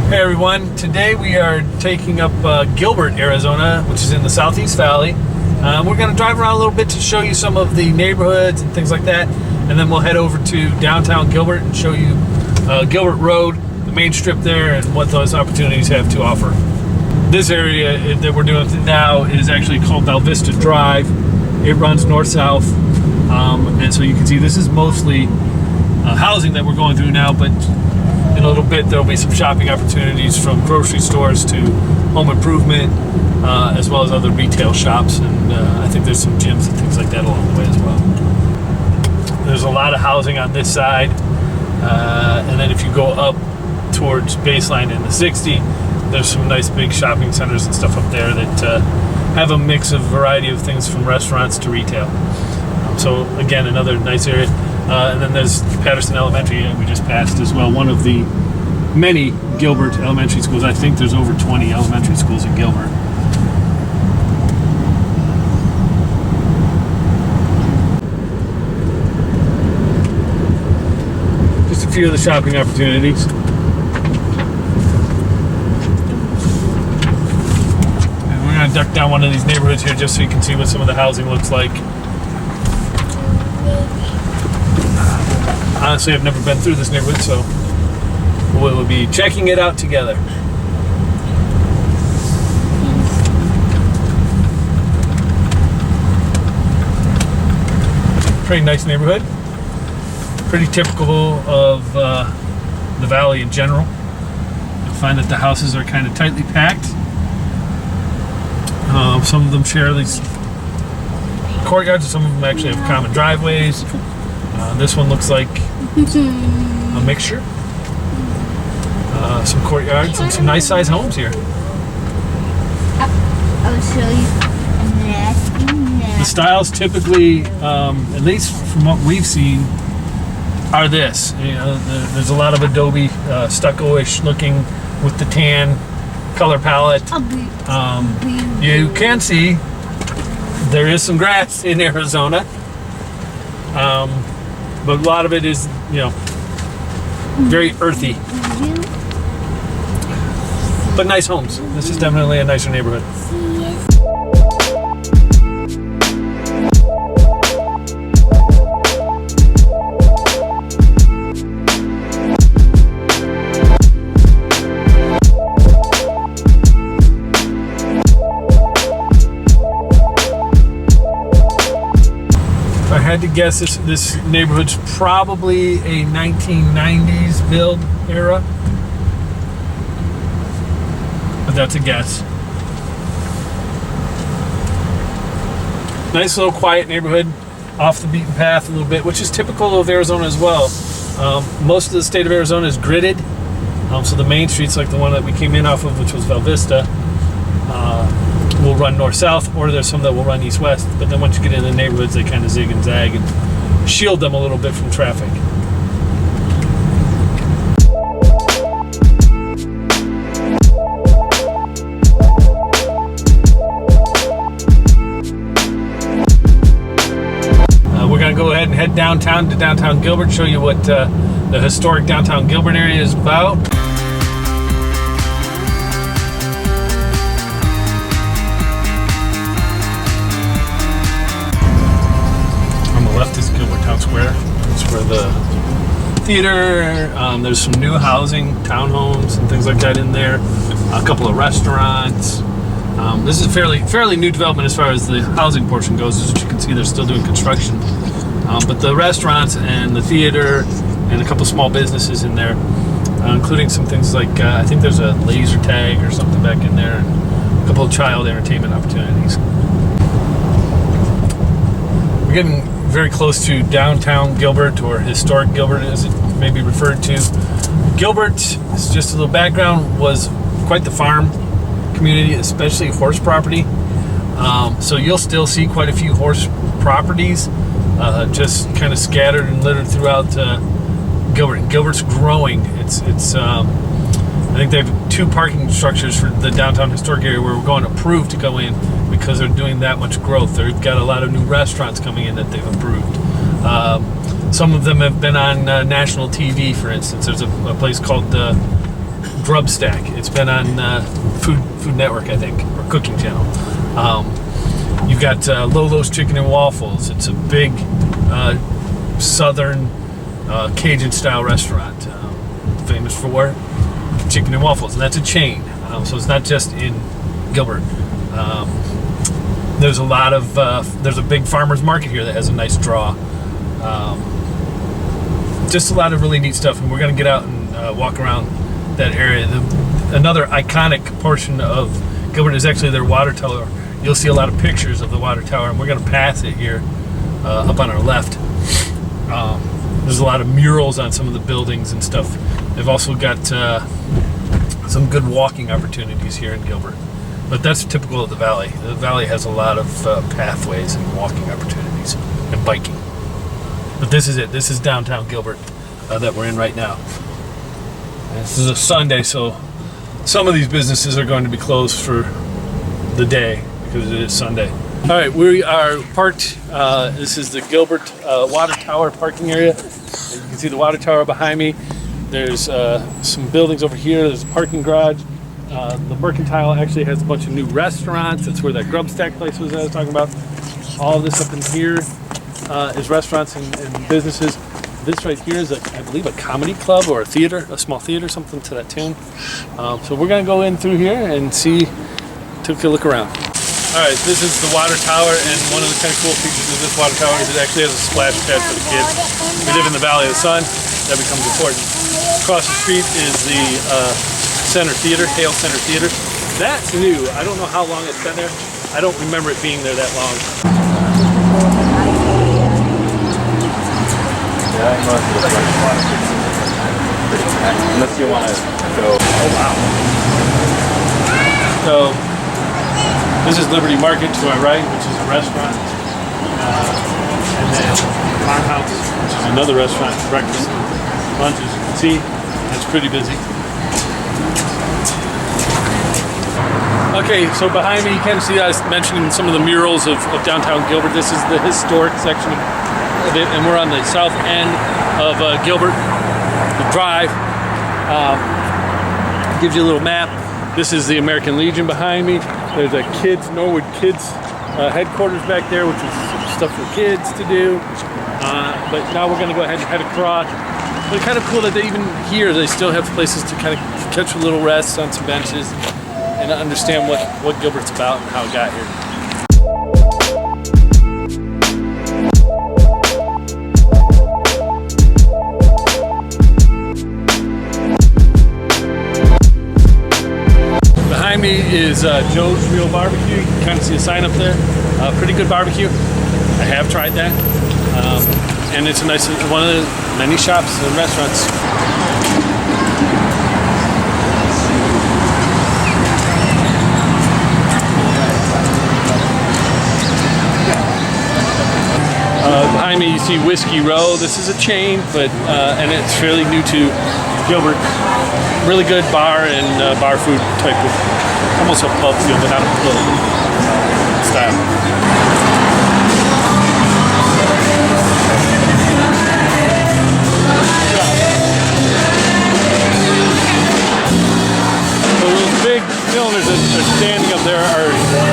Hey everyone, today we are taking up Gilbert, Arizona, which is in the Southeast Valley. We're going to drive around a little bit to show you some of the neighborhoods and things like that, and then we'll head over to downtown Gilbert and show you Gilbert Road, the main strip there, and what those opportunities have to offer. This area that we're doing now is actually called Vista Drive. It runs north-south, and so you can see this is mostly housing that we're going through now, but in a little bit there'll be some shopping opportunities from grocery stores to home improvement, as well as other retail shops, and I think there's some gyms and things like that along the way as well. There's a lot of housing on this side, and then if you go up towards Baseline in the 60, there's some nice big shopping centers and stuff up there that have a mix of variety of things from restaurants to retail. So again, another nice area. And then there's Patterson Elementary we just passed as well, one of the many Gilbert elementary schools. I think there's over 20 elementary schools in Gilbert. Just a few of the shopping opportunities. And we're going to duck down one of these neighborhoods here just so you can see what some of the housing looks like. Honestly, I've never been through this neighborhood, so we'll be checking it out together. Pretty nice neighborhood. Pretty typical of the valley in general. You'll find that the houses are kind of tightly packed. Some of them share these courtyards, and some of them actually have common driveways. This one looks like a mixture. Some courtyards and some nice sized homes here. I'll show you. The styles typically, at least from what we've seen, are this. You know, there's a lot of adobe, stucco-ish looking with the tan color palette. You can see there is some grass in Arizona. But a lot of it is, you know, very earthy. But nice homes. This is definitely a nicer neighborhood. I had to guess this neighborhood's probably a 1990s build era, but that's a guess. Nice little quiet neighborhood, off the beaten path a little bit, which is typical of Arizona as well. Most of the state of Arizona is gridded, so the main streets, like the one that we came in off of, which was Belle Vista, will run north-south, or there's some that will run east-west, but then once you get into the neighborhoods, they kind of zig and zag and shield them a little bit from traffic. We're going to go ahead and head downtown to downtown Gilbert, show you what the historic downtown Gilbert area is about. Left is Gilbert Town Square. That's where the theater, there's some new housing, townhomes and things like that in there. A couple of restaurants. This is fairly new development as far as the housing portion goes. As you can see, they're still doing construction. But the restaurants and the theater and a couple small businesses in there, including some things like, I think there's a laser tag or something back in there, and a couple of child entertainment opportunities. We're getting very close to downtown Gilbert, or historic Gilbert as it may be referred to. Gilbert, is just a little background, was quite the farm community, especially horse property. So you'll still see quite a few horse properties just kind of scattered and littered throughout Gilbert. Gilbert's growing. It's I think they have 2 parking structures for the downtown historic area where we're going approved to go in because they're doing that much growth. They've got a lot of new restaurants coming in that they've approved. Some of them have been on national TV, for instance. There's a place called Grub Stack. It's been on Food Network, I think, or Cooking Channel. You've got Lolo's Chicken and Waffles. It's a big southern Cajun-style restaurant, famous for chicken and waffles, and that's a chain. So it's not just in Gilbert. There's a lot of there's a big farmers market here that has a nice draw. Just a lot of really neat stuff, and we're going to get out and walk around that area. Another iconic portion of Gilbert is actually their water tower. You'll see a lot of pictures of the water tower, and we're going to pass it here up on our left. There's a lot of murals on some of the buildings and stuff. They've also got some good walking opportunities here in Gilbert. But that's typical of the valley. The valley has a lot of pathways and walking opportunities and biking. But this is it. This is downtown Gilbert that we're in right now. And this is a Sunday, so some of these businesses are going to be closed for the day because it is Sunday. All right, we are parked. This is the Gilbert Water Tower parking area. You can see the water tower behind me. There's some buildings over here. There's a parking garage. The Mercantile actually has a bunch of new restaurants. That's where that Grub Stack place was that I was talking about. All of this up in here is restaurants and businesses. This right here is, I believe, a comedy club or a theater, a small theater, something to that tune. So we're going to go in through here and take a look around. All right, this is the water tower, and one of the kind of cool features of this water tower is it actually has a splash pad for the kids. We live in the Valley of the Sun. That becomes important. Across the street is the Center Theater, Hale Center Theater. That's new. I don't know how long it's been there. I don't remember it being there that long. Unless you want to go. Oh wow. So this is Liberty Market to our right, which is a restaurant. And then Farmhouse, which is another restaurant, breakfast, lunch, as you can see. It's pretty busy. Okay, so behind me you can see I was mentioning some of the murals of downtown Gilbert. This is the historic section of it, and we're on the south end of Gilbert, the drive. Gives you a little map. This is the American Legion behind me. There's a Norwood Kids headquarters back there, which is stuff for kids to do. But now we're going to go ahead and head across. But it's kind of cool that they even here they still have places to kind of catch a little rest on some benches and understand what Gilbert's about and how it got here. Behind me is Joe's Real Barbecue. You can kind of see a sign up there. Pretty good barbecue. I have tried that. And it's a nice one of the many shops and restaurants. Behind me you see Whiskey Row. This is a chain, but and it's fairly new to Gilbert. Really good bar and bar food type of, almost a pub feel, but not a pub style. So those big cylinders that are standing up there are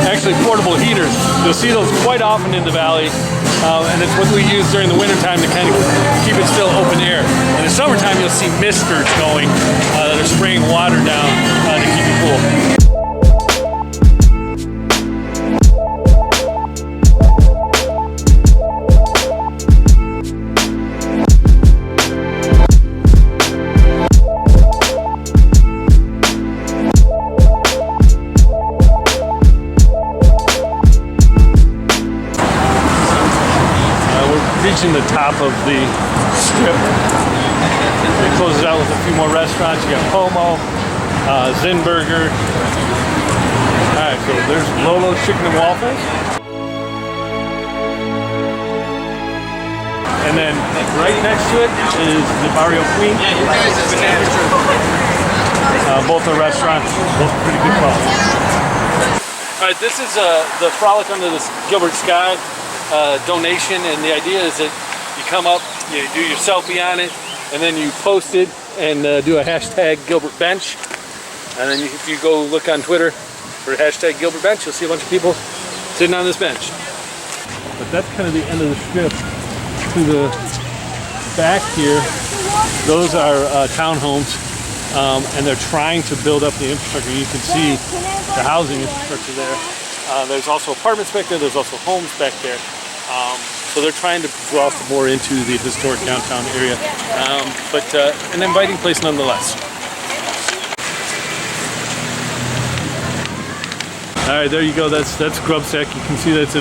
actually portable heaters. You'll see those quite often in the valley. And it's what we use during the wintertime to kind of keep it still open air. In the summertime, you'll see misters going that are spraying water down to keep it cool. Reaching the top of the strip. It closes out with a few more restaurants. You got Pomo, Zinburger. Alright, so there's Lolo's Chicken and Waffles. And then right next to it is the Barrio Queen. Both are restaurants, both pretty good quality. Alright, this is the Frolic Under the Gilbert Sky donation, and the idea is that you come up, you do your selfie on it, and then you post it and do a hashtag Gilbert Bench, And then if you go look on Twitter for hashtag Gilbert Bench, you'll see a bunch of people sitting on this bench. But that's kind of the end of the strip. To the back here, those are townhomes, and they're trying to build up the infrastructure. You can see the housing infrastructure there. There's also apartments back there. There's also homes back there. So they're trying to draw some more into the historic downtown area, but an inviting place nonetheless. All right, there you go. That's Grubsack. You can see that's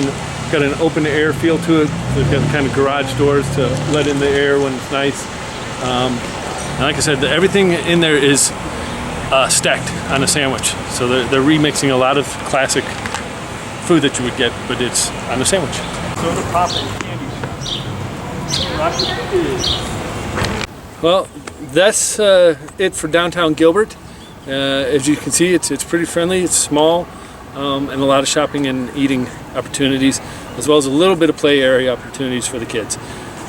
got an open air feel to it. They've got kind of garage doors to let in the air when it's nice. And like I said, everything in there is stacked on a sandwich. So they're remixing a lot of classic food that you would get, but it's on a sandwich. Soda pop and candy shop. Well, that's it for downtown Gilbert. As you can see, it's pretty friendly. It's small, and a lot of shopping and eating opportunities, as well as a little bit of play area opportunities for the kids.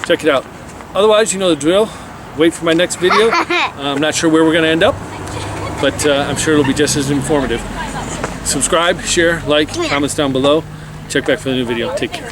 Check it out. Otherwise, you know the drill. Wait for my next video. I'm not sure where we're going to end up, but I'm sure it'll be just as informative. Subscribe, share, like, comments down below. Check back for the new video. Take care.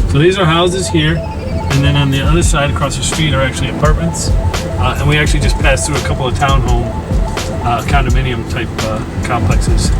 So these are houses here, and then on the other side across the street are actually apartments. And we actually just passed through a couple of townhome condominium type complexes.